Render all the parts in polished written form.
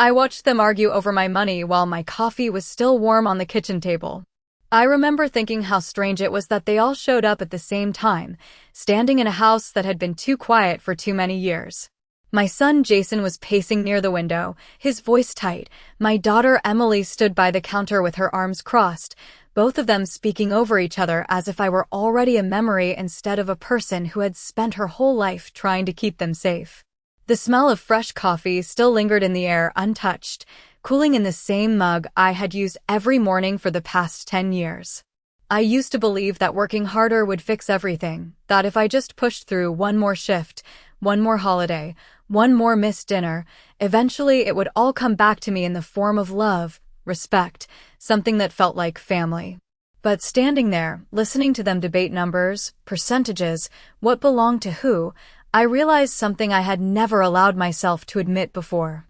I watched them argue over my money while my coffee was still warm on the kitchen table. I remember thinking how strange it was that they all showed up at the same time, standing in a house that had been too quiet for too many years. My son Jason was pacing near the window, his voice tight. My daughter Emily stood by the counter with her arms crossed, both of them speaking over each other as if I were already a memory instead of a person who had spent her whole life trying to keep them safe. The smell of fresh coffee still lingered in the air untouched, cooling in the same mug I had used every morning for the past 10 years. I used to believe that working harder would fix everything, that if I just pushed through one more shift, one more holiday, one more missed dinner, eventually it would all come back to me in the form of love, respect, something that felt like family. But standing there, listening to them debate numbers, percentages, what belonged to who, I realized something I had never allowed myself to admit before.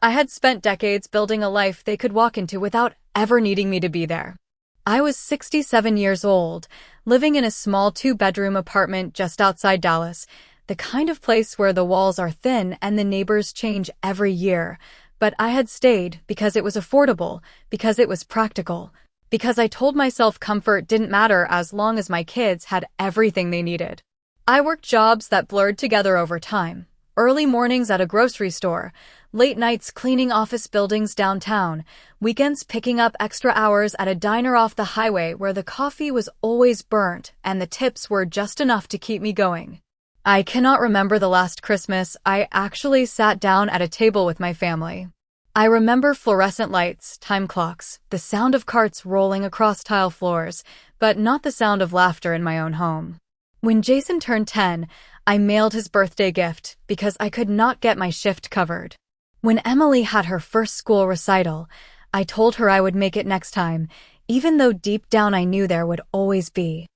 I had spent decades building a life they could walk into without ever needing me to be there. I was 67 years old, living in a small 2-bedroom apartment just outside Dallas, the kind of place where the walls are thin and the neighbors change every year. But I had stayed because it was affordable, because it was practical, because I told myself comfort didn't matter as long as my kids had everything they needed. I worked jobs that blurred together over time. Early mornings at a grocery store, late nights cleaning office buildings downtown, weekends picking up extra hours at a diner off the highway where the coffee was always burnt and the tips were just enough to keep me going. I cannot remember the last Christmas I actually sat down at a table with my family. I remember fluorescent lights, time clocks, the sound of carts rolling across tile floors, but not the sound of laughter in my own home. When Jason turned 10, I mailed his birthday gift because I could not get my shift covered. When Emily had her first school recital, I told her I would make it next time, even though deep down I knew there would always be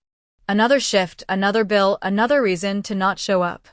another shift, another bill, another reason to not show up.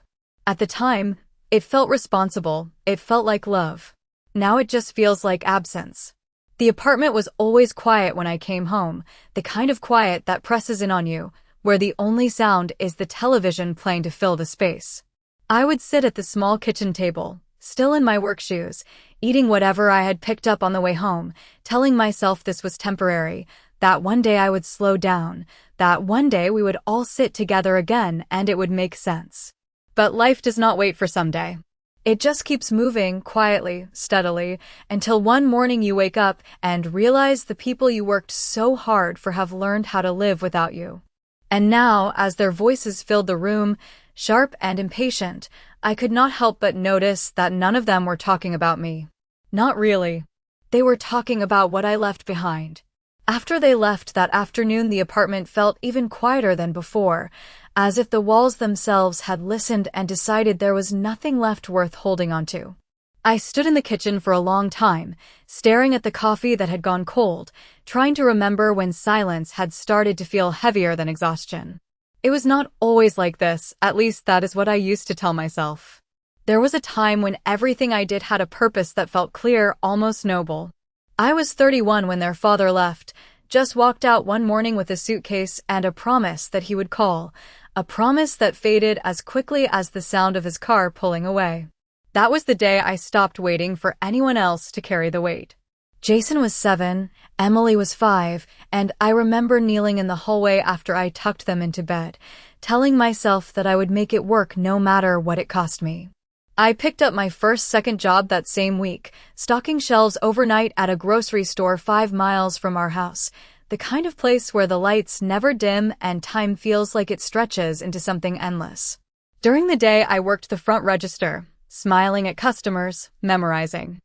At the time, it felt responsible, it felt like love. Now it just feels like absence. The apartment was always quiet when I came home, the kind of quiet that presses in on you, where the only sound is the television playing to fill the space. I would sit at the small kitchen table, still in my work shoes, eating whatever I had picked up on the way home, telling myself this was temporary, that one day I would slow down, that one day we would all sit together again and it would make sense. But life does not wait for someday. It just keeps moving quietly, steadily, until one morning you wake up and realize the people you worked so hard for have learned how to live without you. And now, as their voices filled the room, sharp and impatient, I could not help but notice that none of them were talking about me. Not really. They were talking about what I left behind. After they left that afternoon, the apartment felt even quieter than before, as if the walls themselves had listened and decided there was nothing left worth holding onto. I stood in the kitchen for a long time, staring at the coffee that had gone cold, trying to remember when silence had started to feel heavier than exhaustion. It was not always like this, at least that is what I used to tell myself. There was a time when everything I did had a purpose that felt clear, almost noble. I was 31 when their father left, just walked out one morning with a suitcase and a promise that he would call, a promise that faded as quickly as the sound of his car pulling away. That was the day I stopped waiting for anyone else to carry the weight. Jason was 7, Emily was 5, and I remember kneeling in the hallway after I tucked them into bed, telling myself that I would make it work no matter what it cost me. I picked up my second job that same week, stocking shelves overnight at a grocery store 5 miles from our house, the kind of place where the lights never dim and time feels like it stretches into something endless. During the day, I worked the front register, smiling at customers, memorizing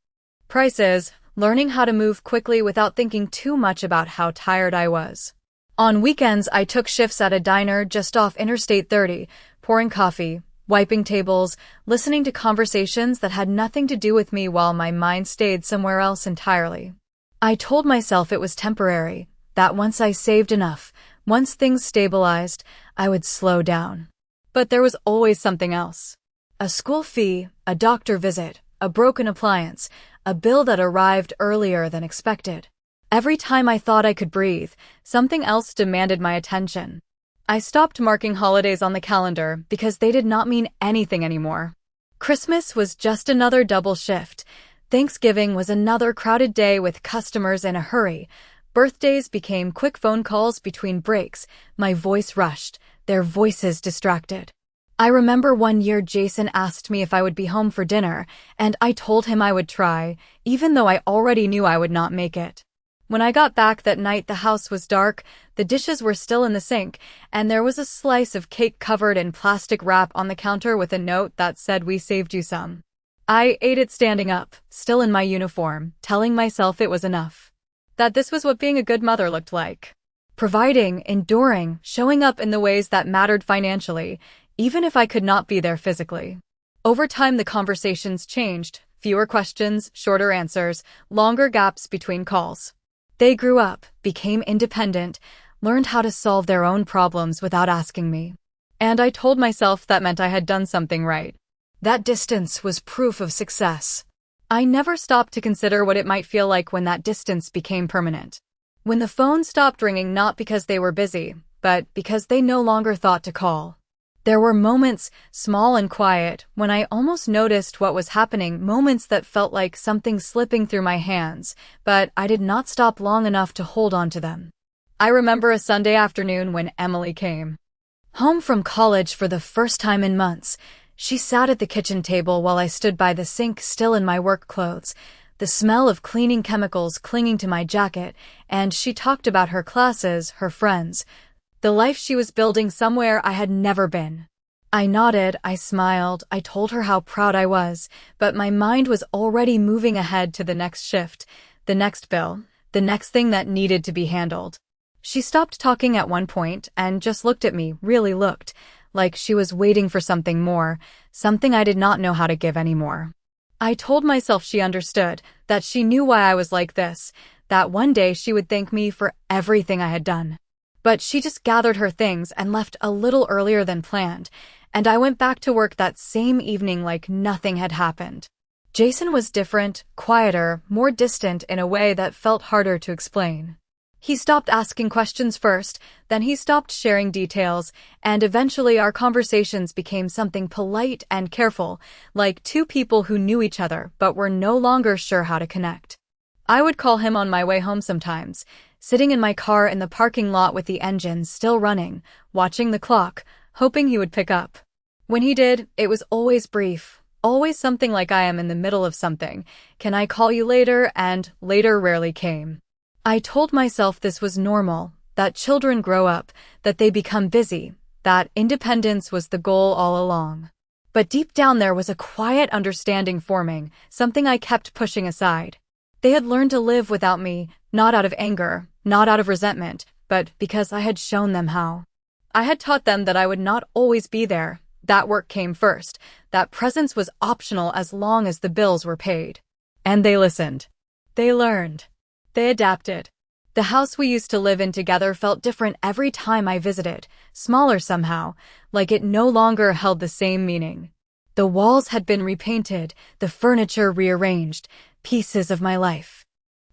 prices, learning how to move quickly without thinking too much about how tired I was. On weekends, I took shifts at a diner just off Interstate 30, pouring coffee, wiping tables, listening to conversations that had nothing to do with me while my mind stayed somewhere else entirely. I told myself it was temporary, that once I saved enough, once things stabilized, I would slow down. But there was always something else. A school fee, a doctor visit, a broken appliance, a bill that arrived earlier than expected. Every time I thought I could breathe, something else demanded my attention. I stopped marking holidays on the calendar because they did not mean anything anymore. Christmas was just another double shift, Thanksgiving was another crowded day with customers in a hurry. Birthdays became quick phone calls between breaks. My voice rushed, their voices distracted. I remember one year Jason asked me if I would be home for dinner, and I told him I would try, even though I already knew I would not make it. When I got back that night, the house was dark, the dishes were still in the sink, and there was a slice of cake covered in plastic wrap on the counter with a note that said, "We saved you some." I ate it standing up, still in my uniform, telling myself it was enough. That this was what being a good mother looked like. Providing, enduring, showing up in the ways that mattered financially, even if I could not be there physically. Over time, the conversations changed. Fewer questions, shorter answers, longer gaps between calls. They grew up, became independent, learned how to solve their own problems without asking me. And I told myself that meant I had done something right. That distance was proof of success. I never stopped to consider what it might feel like when that distance became permanent. When the phone stopped ringing, not because they were busy, but because they no longer thought to call. There were moments, small and quiet, when I almost noticed what was happening, moments that felt like something slipping through my hands, but I did not stop long enough to hold on to them. I remember a Sunday afternoon when Emily came home from college for the first time in months. She sat at the kitchen table while I stood by the sink, still in my work clothes, the smell of cleaning chemicals clinging to my jacket, and she talked about her classes, her friends, the life she was building somewhere I had never been. I nodded, I smiled, I told her how proud I was, but my mind was already moving ahead to the next shift, the next bill, the next thing that needed to be handled. She stopped talking at one point and just looked at me, really looked, like she was waiting for something more, something I did not know how to give anymore. I told myself she understood, that she knew why I was like this, that one day she would thank me for everything I had done. But she just gathered her things and left a little earlier than planned, and I went back to work that same evening like nothing had happened. Jason was different, quieter, more distant in a way that felt harder to explain. He stopped asking questions first, then he stopped sharing details, and eventually our conversations became something polite and careful, like two people who knew each other but were no longer sure how to connect. I would call him on my way home sometimes, sitting in my car in the parking lot with the engine still running, watching the clock, hoping he would pick up. When he did, it was always brief, always something like, "I am in the middle of something. Can I call you later?" And later rarely came. I told myself this was normal, that children grow up, that they become busy, that independence was the goal all along. But deep down there was a quiet understanding forming, something I kept pushing aside. They had learned to live without me, not out of anger, not out of resentment, but because I had shown them how. I had taught them that I would not always be there, that work came first, that presence was optional as long as the bills were paid. And they listened. They learned. They adapted. The house we used to live in together felt different every time I visited, smaller somehow, like it no longer held the same meaning. The walls had been repainted, the furniture rearranged, pieces of my life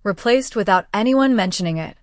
replaced without anyone mentioning it.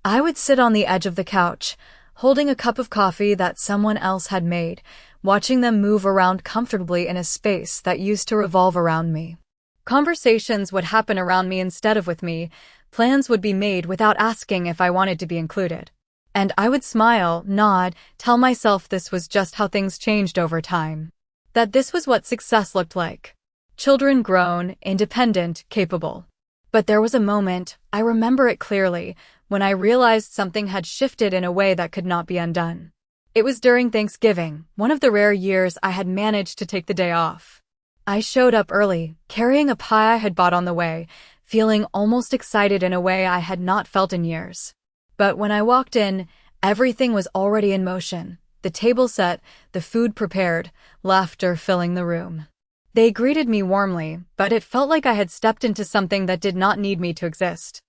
I would sit on the edge of the couch, holding a cup of coffee that someone else had made, watching them move around comfortably in a space that used to revolve around me. Conversations would happen around me instead of with me. Plans would be made without asking if I wanted to be included. And I would smile, nod, tell myself this was just how things changed over time. That this was what success looked like. Children grown, independent, capable. But there was a moment, I remember it clearly, when I realized something had shifted in a way that could not be undone. It was during Thanksgiving, one of the rare years I had managed to take the day off. I showed up early, carrying a pie I had bought on the way, feeling almost excited in a way I had not felt in years. But when I walked in, everything was already in motion. The table set, the food prepared, laughter filling the room. They greeted me warmly, but it felt like I had stepped into something that did not need me to exist.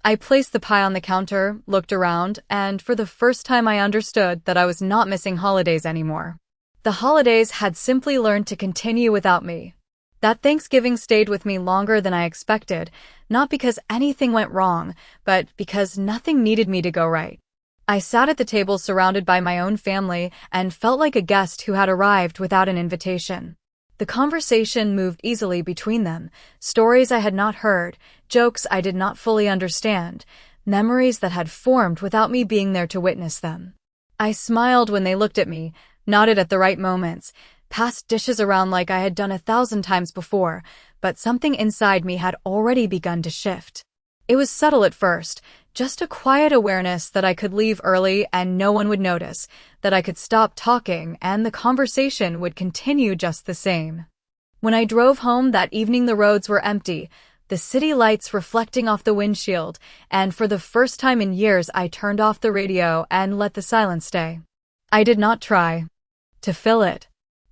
I placed the pie on the counter, looked around, and for the first time I understood that I was not missing holidays anymore. The holidays had simply learned to continue without me. That Thanksgiving stayed with me longer than I expected, not because anything went wrong, but because nothing needed me to go right. I sat at the table surrounded by my own family and felt like a guest who had arrived without an invitation. The conversation moved easily between them, stories I had not heard, jokes I did not fully understand, memories that had formed without me being there to witness them. I smiled when they looked at me, nodded at the right moments, passed dishes around like I had done 1,000 times before, but something inside me had already begun to shift. It was subtle at first, just a quiet awareness that I could leave early and no one would notice, that I could stop talking and the conversation would continue just the same. When I drove home that evening, the roads were empty, the city lights reflecting off the windshield, and for the first time in years I turned off the radio and let the silence stay. I did not try to fill it.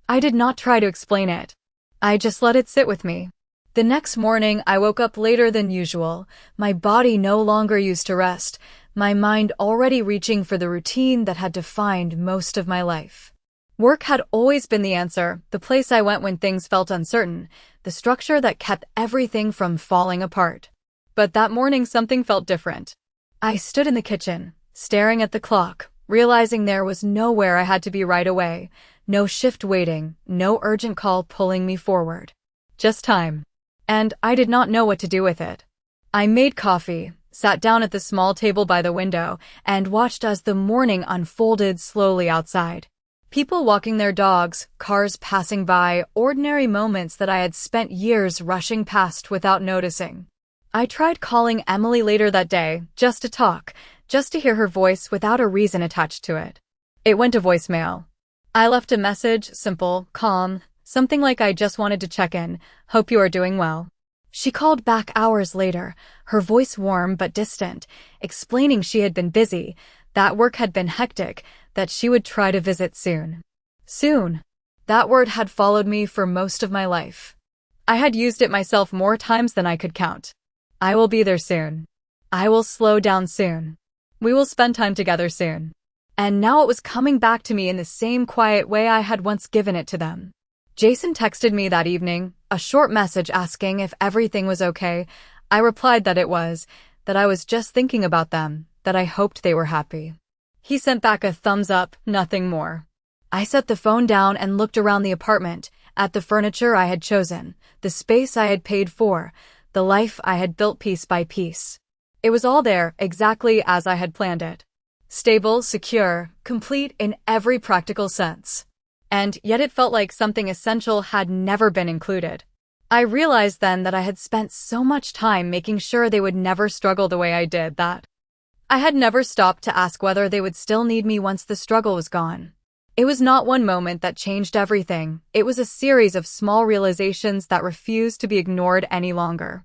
I did not try to explain it. I just let it sit with me. The next morning, I woke up later than usual, my body no longer used to rest, my mind already reaching for the routine that had defined most of my life. Work had always been the answer, the place I went when things felt uncertain, the structure that kept everything from falling apart. But that morning something felt different. I stood in the kitchen, staring at the clock, realizing there was nowhere I had to be right away, no shift waiting, no urgent call pulling me forward. Just time. And I did not know what to do with it. I made coffee, sat down at the small table by the window, and watched as the morning unfolded slowly outside. People walking their dogs, cars passing by, ordinary moments that I had spent years rushing past without noticing. I tried calling Emily later that day, just to talk, just to hear her voice without a reason attached to it. It went to voicemail. I left a message, simple, calm, something like I just wanted to check in, hope you are doing well. She called back hours later, her voice warm but distant, explaining she had been busy, that work had been hectic, that she would try to visit soon. Soon. That word had followed me for most of my life. I had used it myself more times than I could count. I will be there soon. I will slow down soon. We will spend time together soon. And now it was coming back to me in the same quiet way I had once given it to them. Jason texted me that evening, a short message asking if everything was okay. I replied that it was, that I was just thinking about them, that I hoped they were happy. He sent back a thumbs up, nothing more. I set the phone down and looked around the apartment, at the furniture I had chosen, the space I had paid for, the life I had built piece by piece. It was all there, exactly as I had planned it. Stable, secure, complete in every practical sense. And yet it felt like something essential had never been included. I realized then that I had spent so much time making sure they would never struggle the way I did that I had never stopped to ask whether they would still need me once the struggle was gone. It was not one moment that changed everything, it was a series of small realizations that refused to be ignored any longer.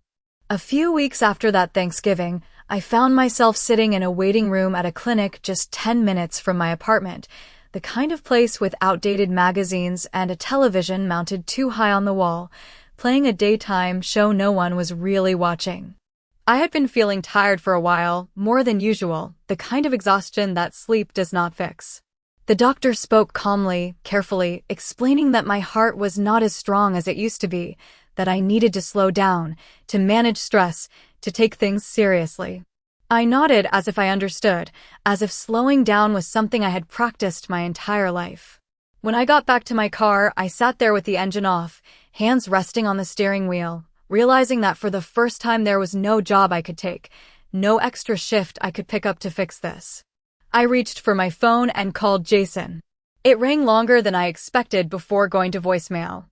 A few weeks after that Thanksgiving, I found myself sitting in a waiting room at a clinic just 10 minutes from my apartment, the kind of place with outdated magazines and a television mounted too high on the wall, playing a daytime show no one was really watching. I had been feeling tired for a while, more than usual, the kind of exhaustion that sleep does not fix. The doctor spoke calmly, carefully, explaining that my heart was not as strong as it used to be, that I needed to slow down, to manage stress, to take things seriously. I nodded as if I understood, as if slowing down was something I had practiced my entire life. When I got back to my car, I sat there with the engine off, hands resting on the steering wheel, realizing that for the first time there was no job I could take, no extra shift I could pick up to fix this. I reached for my phone and called Jason. It rang longer than I expected before going to voicemail.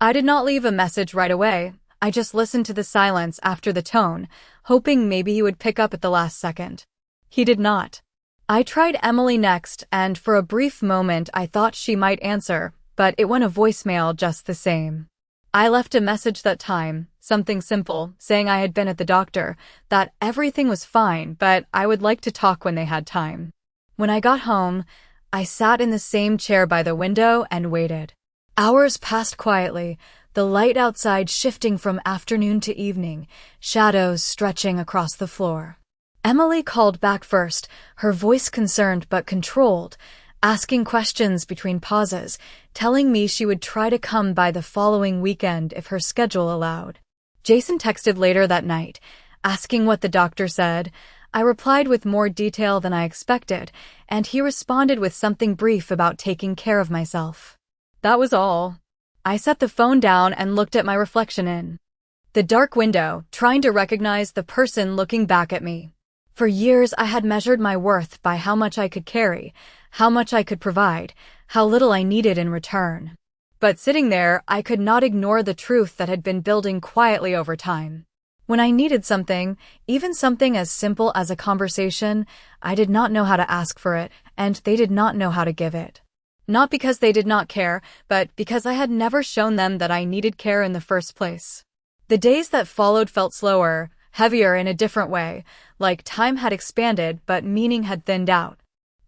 I did not leave a message right away. I just listened to the silence after the tone, hoping maybe he would pick up at the last second. He did not. I tried Emily next, and for a brief moment I thought she might answer, but it went a voicemail just the same. I left a message that time, something simple, saying I had been at the doctor, that everything was fine, but I would like to talk when they had time. When I got home, I sat in the same chair by the window and waited. Hours passed quietly, the light outside shifting from afternoon to evening, shadows stretching across the floor. Emily called back first, her voice concerned but controlled, asking questions between pauses, telling me she would try to come by the following weekend if her schedule allowed. Jason texted later that night, asking what the doctor said. I replied with more detail than I expected, and he responded with something brief about taking care of myself. That was all. I set the phone down and looked at my reflection in the dark window, trying to recognize the person looking back at me. For years, I had measured my worth by how much I could carry, how much I could provide, how little I needed in return. But sitting there, I could not ignore the truth that had been building quietly over time. When I needed something, even something as simple as a conversation, I did not know how to ask for it, and they did not know how to give it. Not because they did not care, but because I had never shown them that I needed care in the first place. The days that followed felt slower, heavier in a different way, like time had expanded but meaning had thinned out.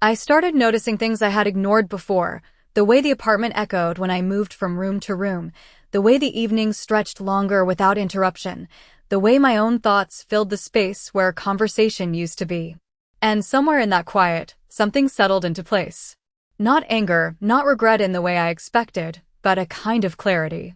I started noticing things I had ignored before, the way the apartment echoed when I moved from room to room, the way the evenings stretched longer without interruption, the way my own thoughts filled the space where conversation used to be. And somewhere in that quiet, something settled into place. Not anger, not regret in the way I expected, but a kind of clarity.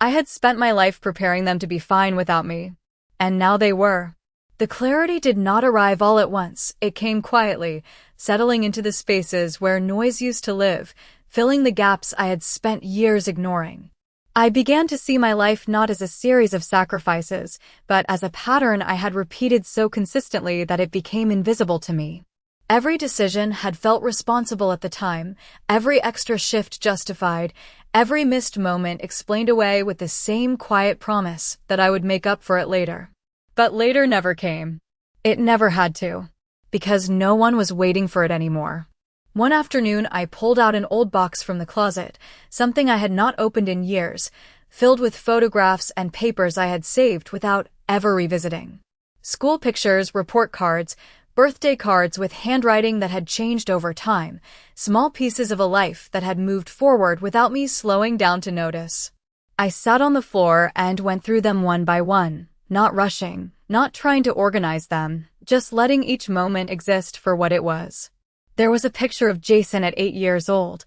I had spent my life preparing them to be fine without me. And now they were. The clarity did not arrive all at once. It came quietly, settling into the spaces where noise used to live, filling the gaps I had spent years ignoring. I began to see my life not as a series of sacrifices, but as a pattern I had repeated so consistently that it became invisible to me. Every decision had felt responsible at the time, every extra shift justified, every missed moment explained away with the same quiet promise that I would make up for it later. But later never came. It never had to. Because no one was waiting for it anymore. One afternoon, I pulled out an old box from the closet, something I had not opened in years, filled with photographs and papers I had saved without ever revisiting. School pictures, report cards, birthday cards with handwriting that had changed over time, small pieces of a life that had moved forward without me slowing down to notice. I sat on the floor and went through them one by one, not rushing, not trying to organize them, just letting each moment exist for what it was. There was a picture of Jason at 8 years old,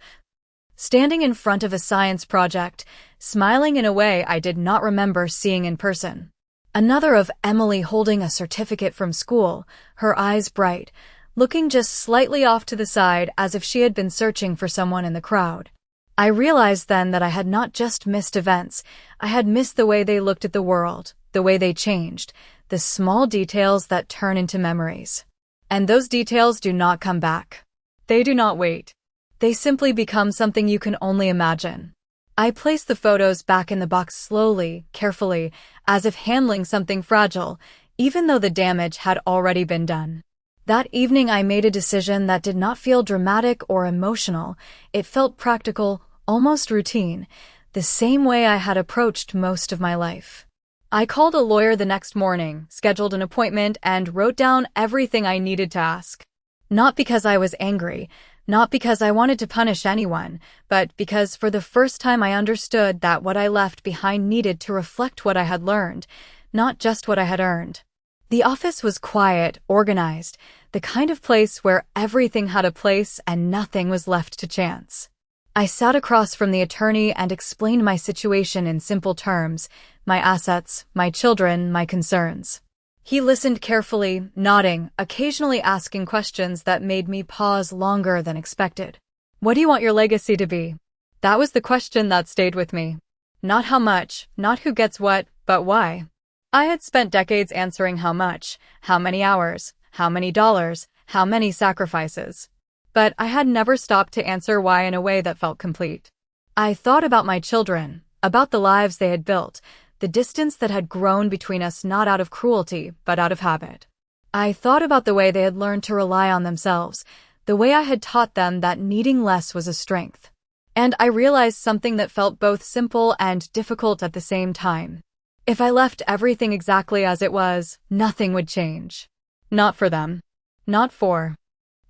standing in front of a science project, smiling in a way I did not remember seeing in person. Another of Emily holding a certificate from school, her eyes bright, looking just slightly off to the side as if she had been searching for someone in the crowd. I realized then that I had not just missed events, I had missed the way they looked at the world, the way they changed, the small details that turn into memories. And those details do not come back. They do not wait. They simply become something you can only imagine. I placed the photos back in the box slowly, carefully, as if handling something fragile, even though the damage had already been done. That evening I made a decision that did not feel dramatic or emotional. It felt practical, almost routine, the same way I had approached most of my life. I called a lawyer the next morning, scheduled an appointment, and wrote down everything I needed to ask. Not because I was angry, not because I wanted to punish anyone, but because for the first time I understood that what I left behind needed to reflect what I had learned, not just what I had earned. The office was quiet, organized, the kind of place where everything had a place and nothing was left to chance. I sat across from the attorney and explained my situation in simple terms, my assets, my children, my concerns. He listened carefully, nodding, occasionally asking questions that made me pause longer than expected. What do you want your legacy to be? That was the question that stayed with me. Not how much, not who gets what, but why. I had spent decades answering how much, how many hours, how many dollars, how many sacrifices. But I had never stopped to answer why in a way that felt complete. I thought about my children, about the lives they had built, the distance that had grown between us not out of cruelty, but out of habit. I thought about the way they had learned to rely on themselves, the way I had taught them that needing less was a strength. And I realized something that felt both simple and difficult at the same time. If I left everything exactly as it was, nothing would change. Not for them. Not for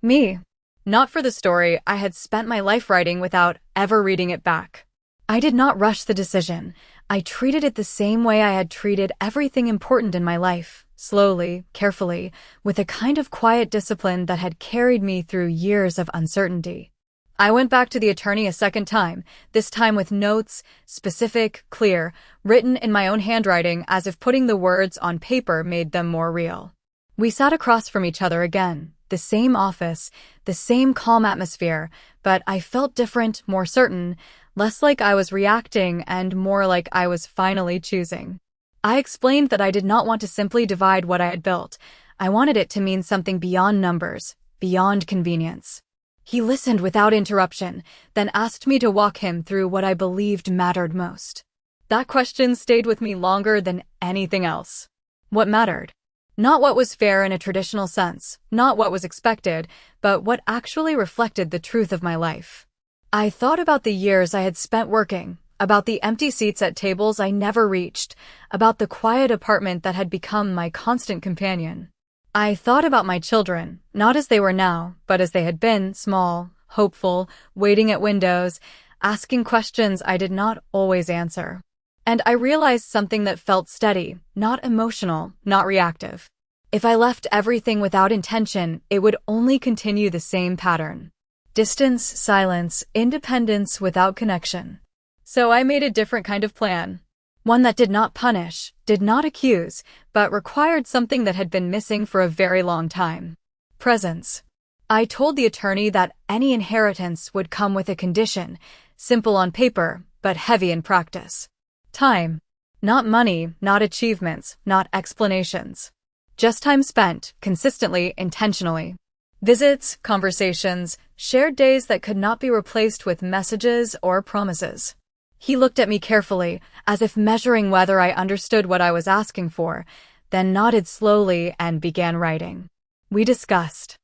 me. Not for the story I had spent my life writing without ever reading it back. I did not rush the decision. I treated it the same way I had treated everything important in my life, slowly, carefully, with a kind of quiet discipline that had carried me through years of uncertainty. I went back to the attorney a second time, this time with notes, specific, clear, written in my own handwriting as if putting the words on paper made them more real. We sat across from each other again, the same office, the same calm atmosphere, but I felt different, more certain, less like I was reacting and more like I was finally choosing. I explained that I did not want to simply divide what I had built. I wanted it to mean something beyond numbers, beyond convenience. He listened without interruption, then asked me to walk him through what I believed mattered most. That question stayed with me longer than anything else. What mattered? Not what was fair in a traditional sense, not what was expected, but what actually reflected the truth of my life. I thought about the years I had spent working, about the empty seats at tables I never reached, about the quiet apartment that had become my constant companion. I thought about my children, not as they were now, but as they had been, small, hopeful, waiting at windows, asking questions I did not always answer. And I realized something that felt steady, not emotional, not reactive. If I left everything without intention, it would only continue the same pattern. Distance, silence, independence without connection. So I made a different kind of plan. One that did not punish, did not accuse, but required something that had been missing for a very long time. Presence. I told the attorney that any inheritance would come with a condition, simple on paper, but heavy in practice. Time. Not money, not achievements, not explanations. Just time spent, consistently, intentionally. Visits, conversations, shared days that could not be replaced with messages or promises. He looked at me carefully, as if measuring whether I understood what I was asking for, then nodded slowly and began writing. We discussed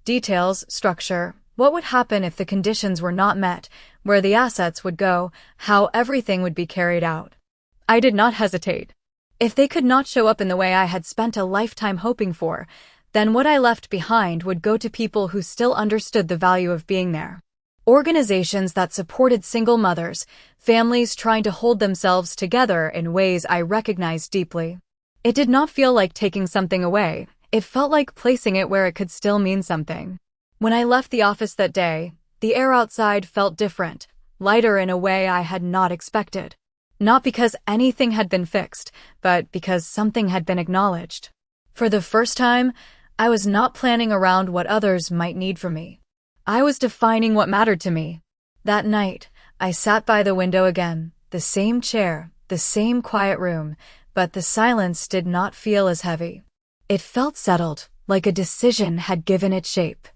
details, structure, what would happen if the conditions were not met, where the assets would go, how everything would be carried out. I did not hesitate. If they could not show up in the way I had spent a lifetime hoping for, then what I left behind would go to people who still understood the value of being there. Organizations that supported single mothers, families trying to hold themselves together in ways I recognized deeply. It did not feel like taking something away, it felt like placing it where it could still mean something. When I left the office that day, the air outside felt different, lighter in a way I had not expected. Not because anything had been fixed, but because something had been acknowledged. For the first time, I was not planning around what others might need from me. I was defining what mattered to me. That night, I sat by the window again, the same chair, the same quiet room, but the silence did not feel as heavy. It felt settled, like a decision had given it shape.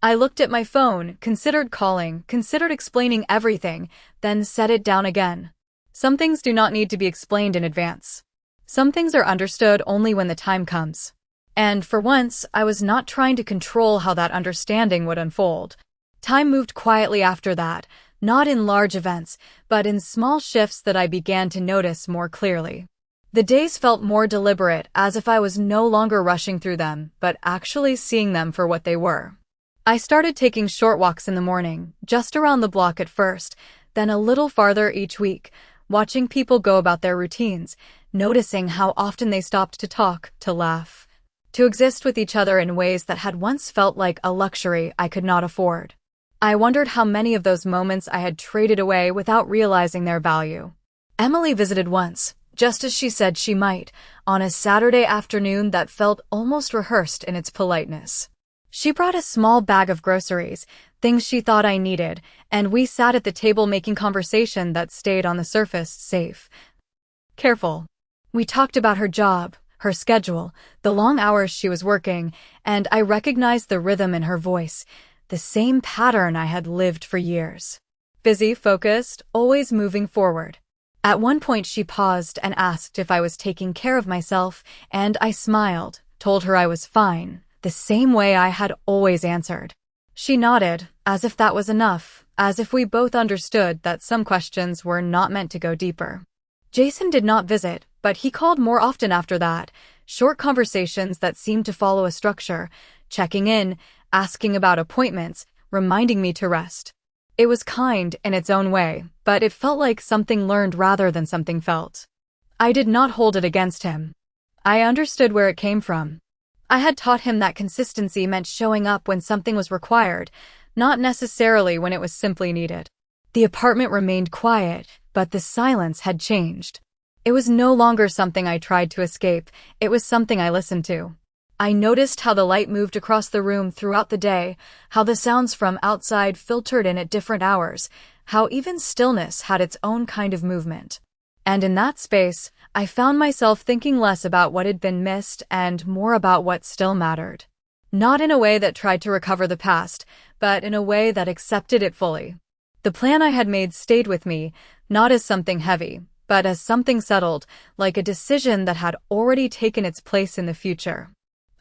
I looked at my phone, considered calling, considered explaining everything, then set it down again. Some things do not need to be explained in advance. Some things are understood only when the time comes. And for once, I was not trying to control how that understanding would unfold. Time moved quietly after that, not in large events, but in small shifts that I began to notice more clearly. The days felt more deliberate, as if I was no longer rushing through them, but actually seeing them for what they were. I started taking short walks in the morning, just around the block at first, then a little farther each week, watching people go about their routines, noticing how often they stopped to talk, to laugh, to exist with each other in ways that had once felt like a luxury I could not afford. I wondered how many of those moments I had traded away without realizing their value. Emily visited once, just as she said she might, on a Saturday afternoon that felt almost rehearsed in its politeness. She brought a small bag of groceries, things she thought I needed, and we sat at the table making conversation that stayed on the surface safe. Careful. We talked about her job, her schedule, the long hours she was working, and I recognized the rhythm in her voice, the same pattern I had lived for years. Busy, focused, always moving forward. At one point she paused and asked if I was taking care of myself, and I smiled, told her I was fine, the same way I had always answered. She nodded, as if that was enough, as if we both understood that some questions were not meant to go deeper. Jason did not visit, but he called more often after that, short conversations that seemed to follow a structure, checking in, asking about appointments, reminding me to rest. It was kind in its own way, but it felt like something learned rather than something felt. I did not hold it against him. I understood where it came from. I had taught him that consistency meant showing up when something was required, not necessarily when it was simply needed. The apartment remained quiet, but the silence had changed. It was no longer something I tried to escape, it was something I listened to. I noticed how the light moved across the room throughout the day, how the sounds from outside filtered in at different hours, how even stillness had its own kind of movement. And in that space, I found myself thinking less about what had been missed and more about what still mattered. Not in a way that tried to recover the past, but in a way that accepted it fully. The plan I had made stayed with me, not as something heavy, but as something settled, like a decision that had already taken its place in the future.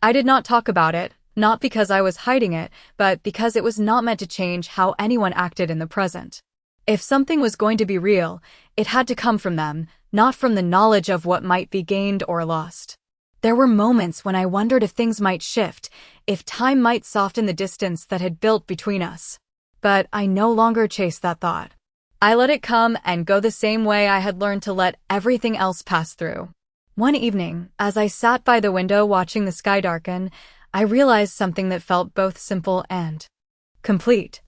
I did not talk about it, not because I was hiding it, but because it was not meant to change how anyone acted in the present. If something was going to be real, it had to come from them, not from the knowledge of what might be gained or lost. There were moments when I wondered if things might shift, if time might soften the distance that had built between us. But I no longer chased that thought. I let it come and go the same way I had learned to let everything else pass through. One evening, as I sat by the window watching the sky darken, I realized something that felt both simple and complete.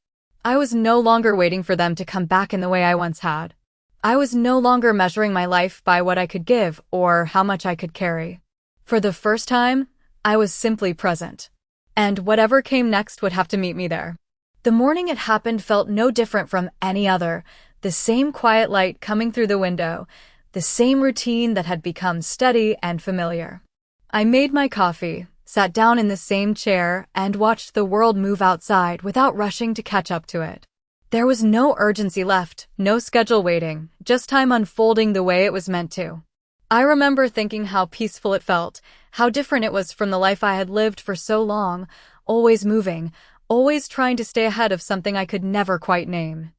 I was no longer waiting for them to come back in the way I once had. I was no longer measuring my life by what I could give or how much I could carry. For the first time, I was simply present. And whatever came next would have to meet me there. The morning it happened felt no different from any other, the same quiet light coming through the window, the same routine that had become steady and familiar. I made my coffee, sat down in the same chair, and watched the world move outside without rushing to catch up to it. There was no urgency left, no schedule waiting, just time unfolding the way it was meant to. I remember thinking how peaceful it felt, how different it was from the life I had lived for so long, always moving, always trying to stay ahead of something I could never quite name.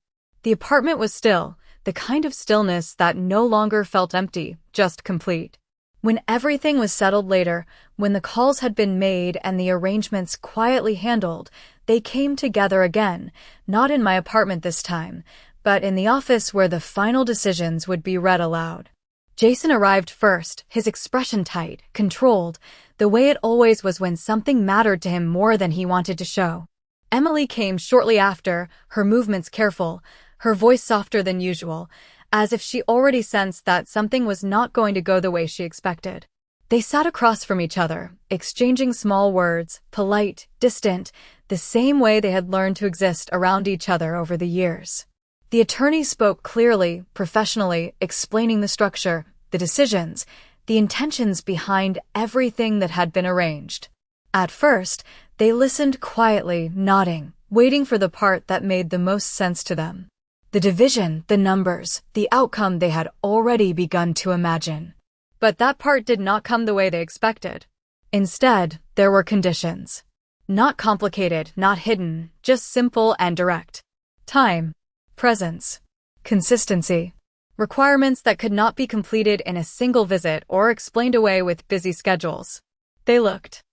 The apartment was still, the kind of stillness that no longer felt empty, just complete. When everything was settled later, when the calls had been made and the arrangements quietly handled, they came together again, not in my apartment this time, but in the office where the final decisions would be read aloud. Jason arrived first, his expression tight, controlled, the way it always was when something mattered to him more than he wanted to show. Emily came shortly after, her movements careful, her voice softer than usual, as if she already sensed that something was not going to go the way she expected. They sat across from each other, exchanging small words, polite, distant, the same way they had learned to exist around each other over the years. The attorney spoke clearly, professionally, explaining the structure, the decisions, the intentions behind everything that had been arranged. At first, they listened quietly, nodding, waiting for the part that made the most sense to them. The division, the numbers, the outcome they had already begun to imagine. But that part did not come the way they expected. Instead, there were conditions. Not complicated, not hidden, just simple and direct. Time, presence, consistency. Requirements that could not be completed in a single visit or explained away with busy schedules. They looked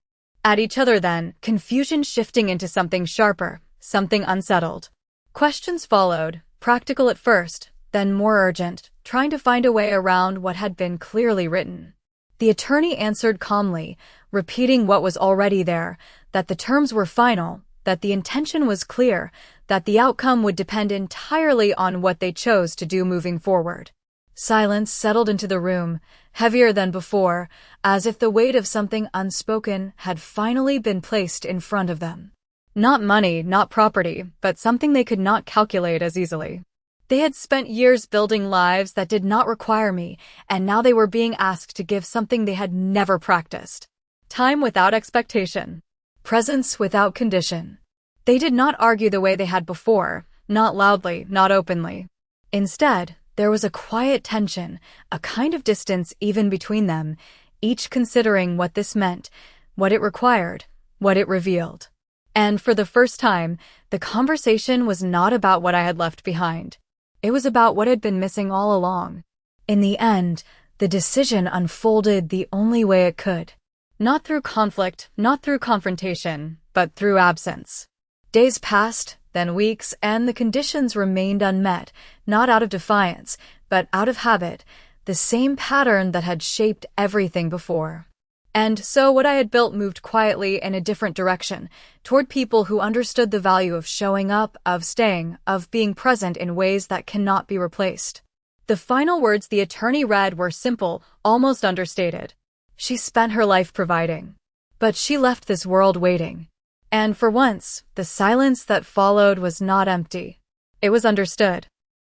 at each other then, confusion shifting into something sharper, something unsettled. Questions followed. Practical at first, then more urgent, trying to find a way around what had been clearly written. The attorney answered calmly, repeating what was already there, that the terms were final, that the intention was clear, that the outcome would depend entirely on what they chose to do moving forward. Silence settled into the room, heavier than before, as if the weight of something unspoken had finally been placed in front of them. Not money, not property, but something they could not calculate as easily. They had spent years building lives that did not require me, and now they were being asked to give something they had never practiced. Time without expectation. Presence without condition. They did not argue the way they had before, not loudly, not openly. Instead, there was a quiet tension, a kind of distance even between them, each considering what this meant, what it required, what it revealed. And for the first time, the conversation was not about what I had left behind. It was about what had been missing all along. In the end, the decision unfolded the only way it could. Not through conflict, not through confrontation, but through absence. Days passed, then weeks, and the conditions remained unmet, not out of defiance, but out of habit, the same pattern that had shaped everything before. And so what I had built moved quietly in a different direction, toward people who understood the value of showing up, of staying, of being present in ways that cannot be replaced. The final words the attorney read were simple, almost understated. She spent her life providing. But she left this world waiting. And for once, the silence that followed was not empty. It was understood.